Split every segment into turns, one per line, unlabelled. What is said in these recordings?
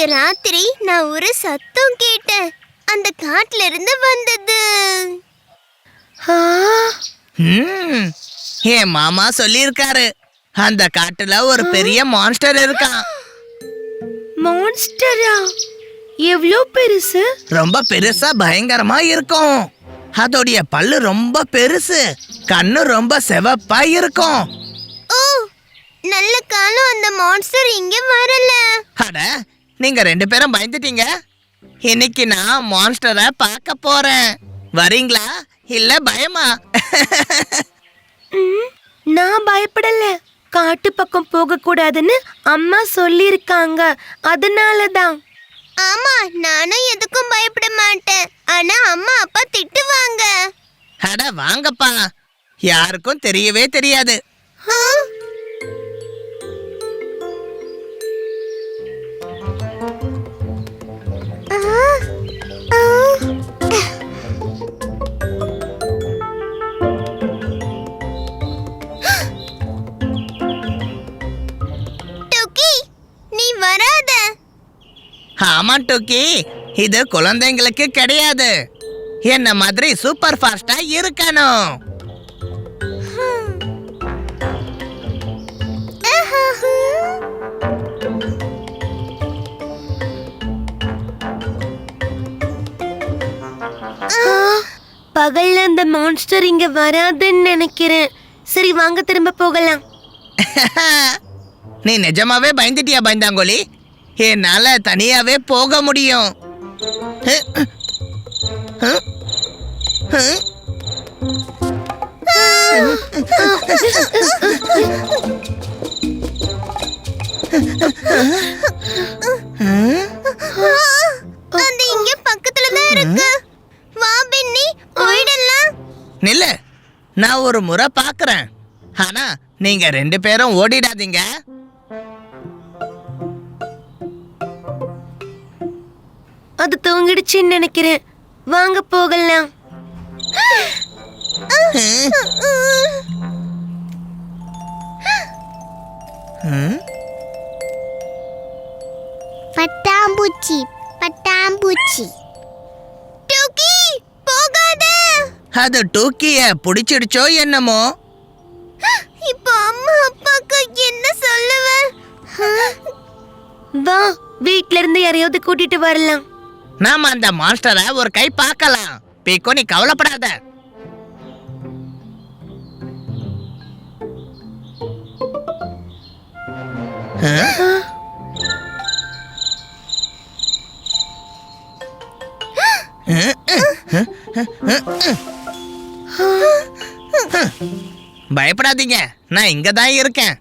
நேத்து ராத்திரி நான் ஒரு சத்தம் கேட்டேன். அந்த காட்டுல இருந்து வந்தது.
என் மாமா சொல்லியிருக்காரு, அந்த காட்டுல ஒரு பெரிய மான்ஸ்டர் இருக்கான்.
மான்ஸ்டரா? எவ்வளோ பெருசு?
ரொம்ப பெருசா பயங்கரமா இருக்கும். அதோடைய பல்லு ரொம்ப பெருசு, கண்ணு ரொம்ப செவப்பா இருக்கும்.
ஓ, நல்ல காலம் அந்த மான்ஸ்டர் இங்க வரல.
அட, நீங்க 2 பேரும் பயந்துட்டீங்க. இன்னைக்கு நான் மான்ஸ்டரை பார்க்க போறேன். வரீங்களா இல்ல பயமா?
நான் பயப்படல. காட்டு பக்கம் போக கூடாதுன்னு அம்மா சொல்லிருக்காங்க, அதனாலதான்.
ஆமா, நானும் எதுக்கும் பயப்பட மாட்டேன். ஆனா அம்மா அப்பா திட்டுவாங்க.
அட வாங்கப்பா, யாருக்கும் தெரியவே தெரியாது. ஆமா டோக்கி, இது குழந்தைங்களுக்கு கிடையாது. என்ன மாதிரி சூப்பர் ஃபாஸ்டா இருக்கணும்.
பகல்ல அந்த மான்ஸ்டர் இங்க வராதுன்னு நினைக்கிறேன். சரி வாங்க திரும்ப போகலாம்.
நீ நிஜமாவே பயந்துட்டியா பயந்தாங்கோலி? என்னால தனியாவே போக முடியும்.
அது இங்க பக்கத்துல தான் இருக்கு. வா பென்னி, ஓடிடலாம்.
நில்லு, நான் ஒரு முறை பாக்குறேன். ஆனா நீங்க 2 பேரும் ஓடிடாதீங்க.
அது தூங்கிடுச்சுன்னு நினைக்கிறேன். வாங்க போகலாம்.
பட்டாம்பூச்சி பட்டாம்பூச்சி. டோக்கி போகாத.
அது டோக்கிய பிடிச்சிடுச்சோ என்னமோ.
இப்போ அம்மா அப்பாக்கு என்ன சொல்லுவேன்?
வா, வீட்ல இருந்து யாரையாவது கூட்டிட்டு வரலாம்.
நாம அந்த மாஸ்டரை ஒரு கை பார்க்கலாம். பீக்கோ, நீ கவலைப்படாத. பயப்படாதீங்க, நான் இங்கதான் இருக்கேன்.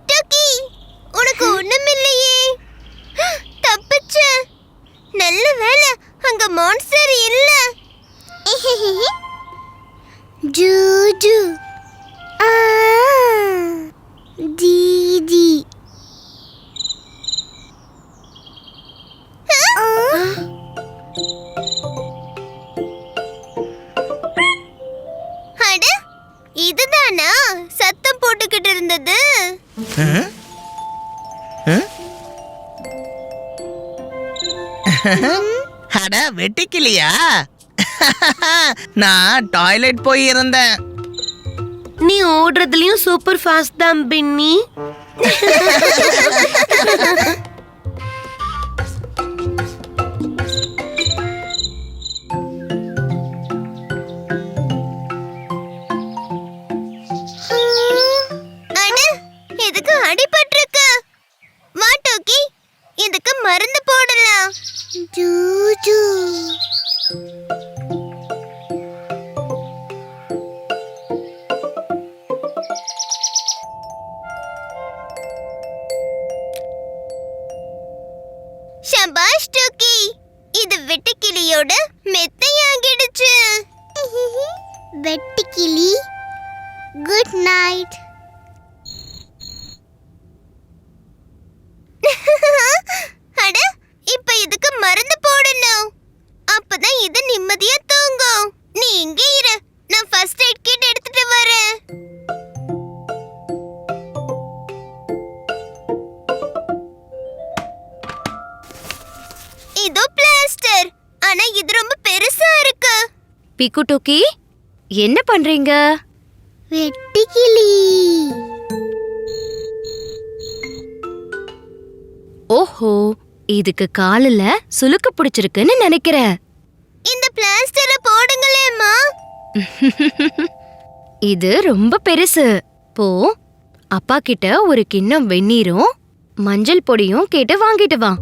டோக்கி, உனக்கு ஒண்ணுமில்லையே. தப்பிச்ச. நல்ல வேளை அங்க மான்ஸ்டர் இல்ல. ஜூஜு ஜீஜி. அட, இதுதானா சத்தம் போட்டுக்கிட்டு இருந்தது?
அட வெட்டிக்கலையா? நான் டாய்லெட் போய் இருந்தேன்.
நீ ஓடுறதுலயும் சூப்பர் ஃபாஸ்ட் தான் பென்னி.
இதுக்கு அடிபட்டிருக்கு. வா டோக்கி, இதுக்கு மருந்து போடலாம். ஜூஜு. ஷபாஷ் டோக்கி, இது வெட்டுக்கிளியோட மெத்தையாகிடுச்சு. வெட்டுக்கிளி, குட் நைட். அட, இப்ப இதுக்கு மருந்து போடணும். அப்பதான் இது நிம்மதியா
பிக்கு டோக்கி என்ன பண்றீங்க?
வெட்டுக்கிளி.
ஓஹோ, இதுக்கு காலில் சுளுக்கு பிடிச்சிருக்குன்னு நினைக்கிறேன்.
இந்த பிளாஸ்டரை போடுங்களேம்மா.
இது ரொம்ப பெருசு. போ, அப்பா கிட்ட ஒரு கிண்ணம் வெந்நீரும் மஞ்சள் பொடியும் கேட்டு வாங்கிட்டு வா.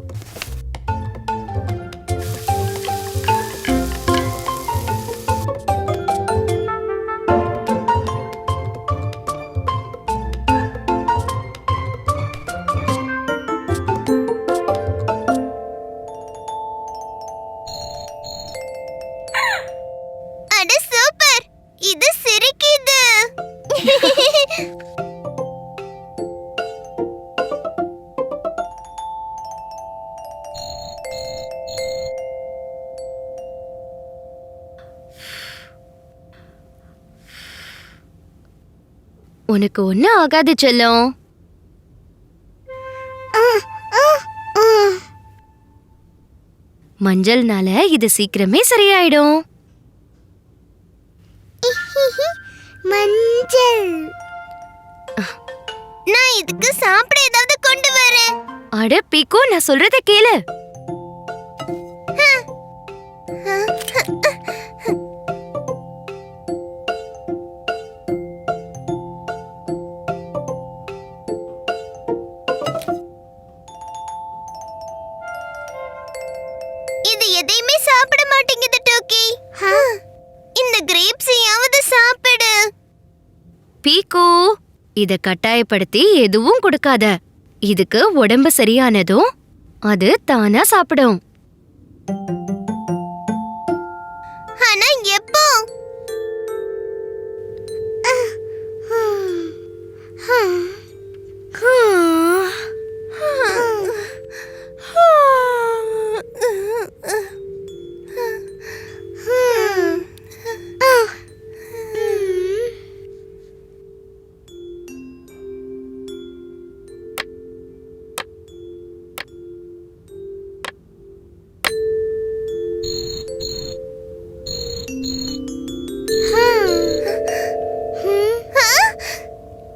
அட சூப்பர், இது சிரிக்குது.
உனக்கு ஒன்னும் ஆகாது செல்லம். மஞ்சள்னால இது சீக்கிரமே சரியாயிடும்.
மஞ்சள். நான் இதுக்கு சாப்பிட ஏதாவது கொண்டு வரேன்.
அட பீக்கோ, நான் சொல்றத கேளு.
இது எதையுமே சாப்பிட மாட்டேங்குது டோக்கி. இந்த கிரேப்ஸையாவது சாப்பிடு.
பீக்கோ, இத கட்டாயப்படுத்தி எதுவும் கொடுக்காத. இதுக்கு உடம்பு சரியானதும் அது தானா சாப்பிடும்.
ஆனா எப்போ?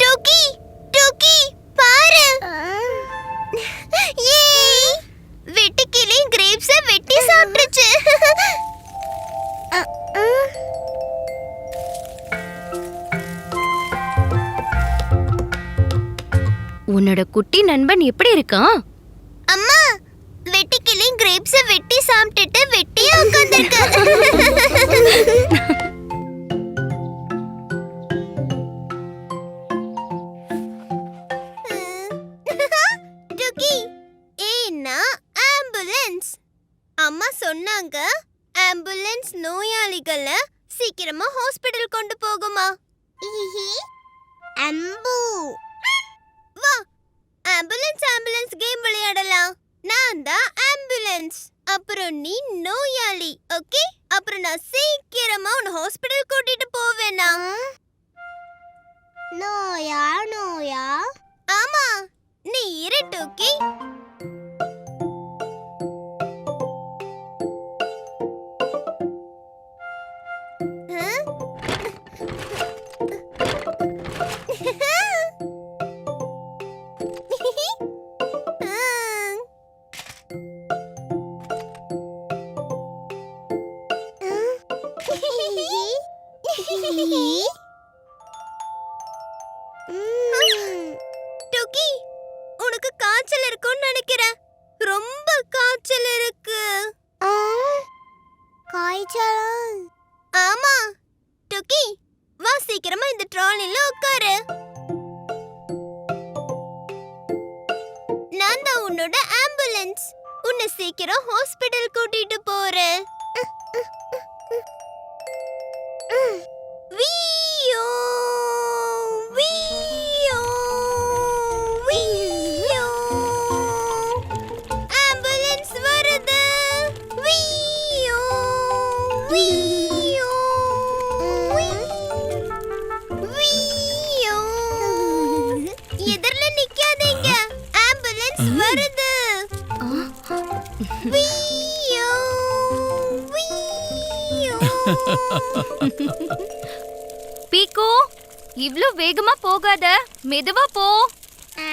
டோக்கி, டோக்கி, பாரு. ஏய், வெட்டுக்கிளி கிரேப்ஸை வெட்டி சாப்பிட்டுச்சு.
உன்னோட குட்டி நண்பன் எப்படி இருக்கான்?
அம்மா, வெட்டுக்கிளி கிரேப்ஸை வெட்டி சாப்பிட்டுட்டு வெட்டியா உட்கார்ந்திருக்கு. டோக்கி, ஏன்னா ஆம்புலன்ஸ். அம்மா சொன்னாங்க ஆம்புலன்ஸ் நோயாளிகளை சீக்கிரமா ஹாஸ்பிடல் கொண்டு போகுமா. அம்பு, வா ஆம்புலன்ஸ் ஆம்புலன்ஸ் கேம் விளையாடலாம். நான் தான் ஆம்புலன்ஸ், அப்புறம் நீ நோயாளி. ஓகே, அப்புறம் நான் சீக்கிரமா உன்னை ஹாஸ்பிடல் கூட்டிட்டு போவேனா. நோயா நோயா? ஆமா, நீ இரு டோக்கி. டோக்கி, உனக்கு காய்ச்சல் இருக்கும்னு நினைக்கிறேன். ரொம்ப காய்ச்சல் இருக்கு. காய்ச்சல்? ஆமா டோக்கி, வா சீக்கிரமா இந்த ட்ராலில உட்காரு. நான் தான் உன்னோட ஆம்புலன்ஸ். உன்னை சீக்கிரம் ஹாஸ்பிடல் கூட்டிட்டு போறேன். வீயோ வீயோ வீயோ, ஆம்புலன்ஸ் வருது. வீயோ வீயோ வீயோ. எதிரில நிக்காதீங்க, ஆம்புலன்ஸ் வருது. வீயோ வீயோ.
பீக்கு இவ்ளோ வேகமா போகாத, மெதுவா போ.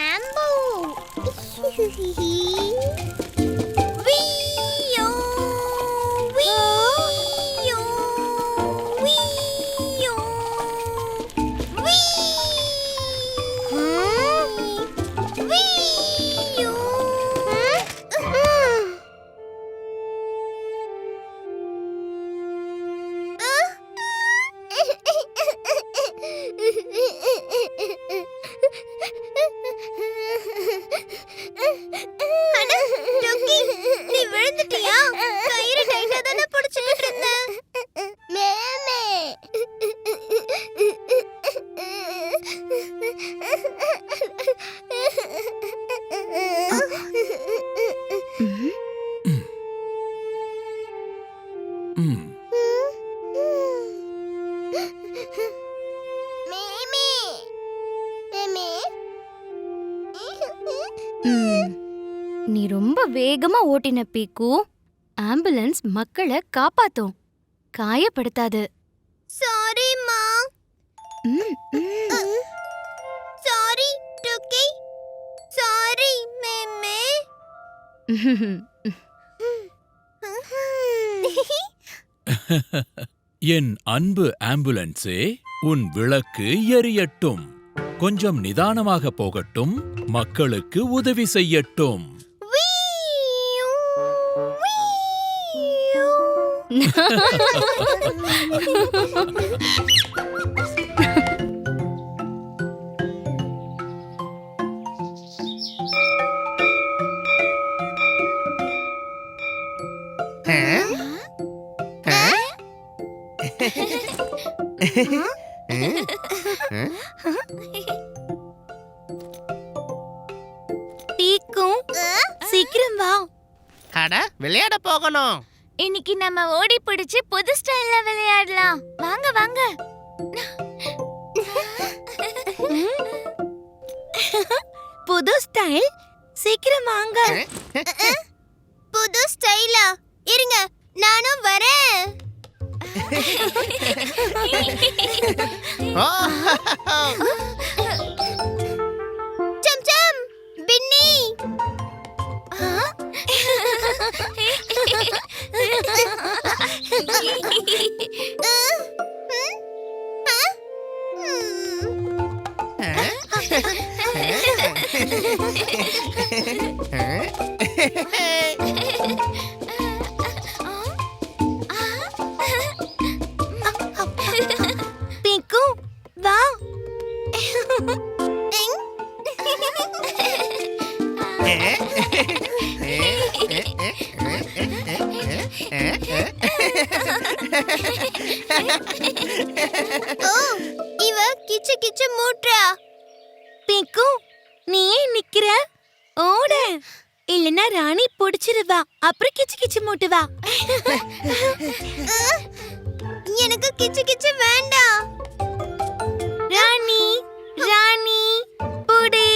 ஆம்பு வீயோ வீயோ வீயோ வீயோ அட, ரோக்கி, நீ விழுந்துட்டியா? கயிறு டைட்டா தானே பிடிச்சுக்கிட்டு இருந்த. மேமே. மேமே. மேமே.
நீ ரொம்ப வேகமா ஓட்டின பீக்கு. ஆம்புலன்ஸ் மக்களை காப்பாத்தும், காயப்படுத்தாது.
சாரிம்மா.
ம், ம்.
Sorry Rocky. சாரி மேமே.
என் அன்பு ஆம்புலன்ஸே, உன் விளக்கு எரியட்டும். கொஞ்சம் நிதானமாக போகட்டும், மக்களுக்கு உதவி செய்யட்டும்.
வீயோ, வீயோ.
பீக்கு சீக்கிரம் வா.
அட, விளையாட போகணும்.
இன்னைக்கு நம்ம ஓடி பிடிச்சு புது ஸ்டைல்ல விளையாடலாம். வாங்க வாங்க. புது ஸ்டைல்? சீக்கிரம் வாங்க.
புது ஸ்டைலா? இருங்க, நானும் வரேன்.
ஓ,
சம் சம் பின்னி.
பீக்கு வா.
ஓ, இவ கிச்சு கிச்சு மூட்றா.
பீக்கு நீ ஏன் நிக்கிற? ஓட, இல்லனா ராணி புடிச்சிருவா. அப்புறம் கிச்சு கிச்சு மூட்டுவா.
எனக்கு கிச்சு கிச்சு வேண்டாம்.
ராணி ராணி புடி.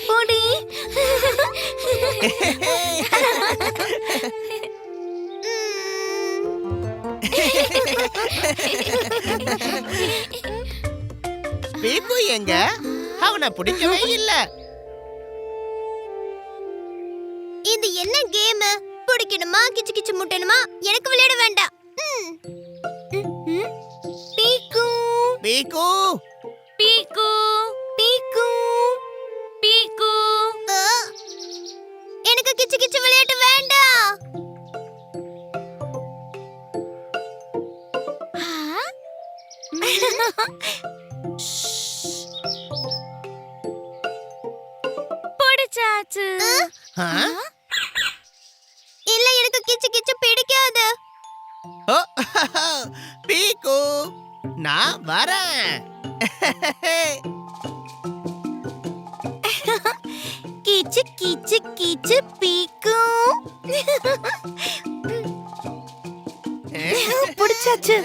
புடி.
பீக்கு எங்க? அவனை பிடிக்கவே இல்ல.
இது என்ன கேம்? பிடிக்கணுமா கிச்சு கிச்சு முட்டணுமா? எனக்கு விளையாட வேண்டாம்.
பீக்கு
பீக்கு,
பீக்கு பீக்கு பீக்கு.
எனக்கு கிச்சு கிச்சு விளையாட்டு வேண்டாம்.
பிடிச்சாச்சு.
ஆ?
இல்ல, எனக்கு கிச்சு கிச்சு பிடிக்காது.
ஓ, பீக்கு, நான் வரேன்.
கிச்சு கிச்சு கிச்சு பீக்கு. பிடிச்சாச்சு.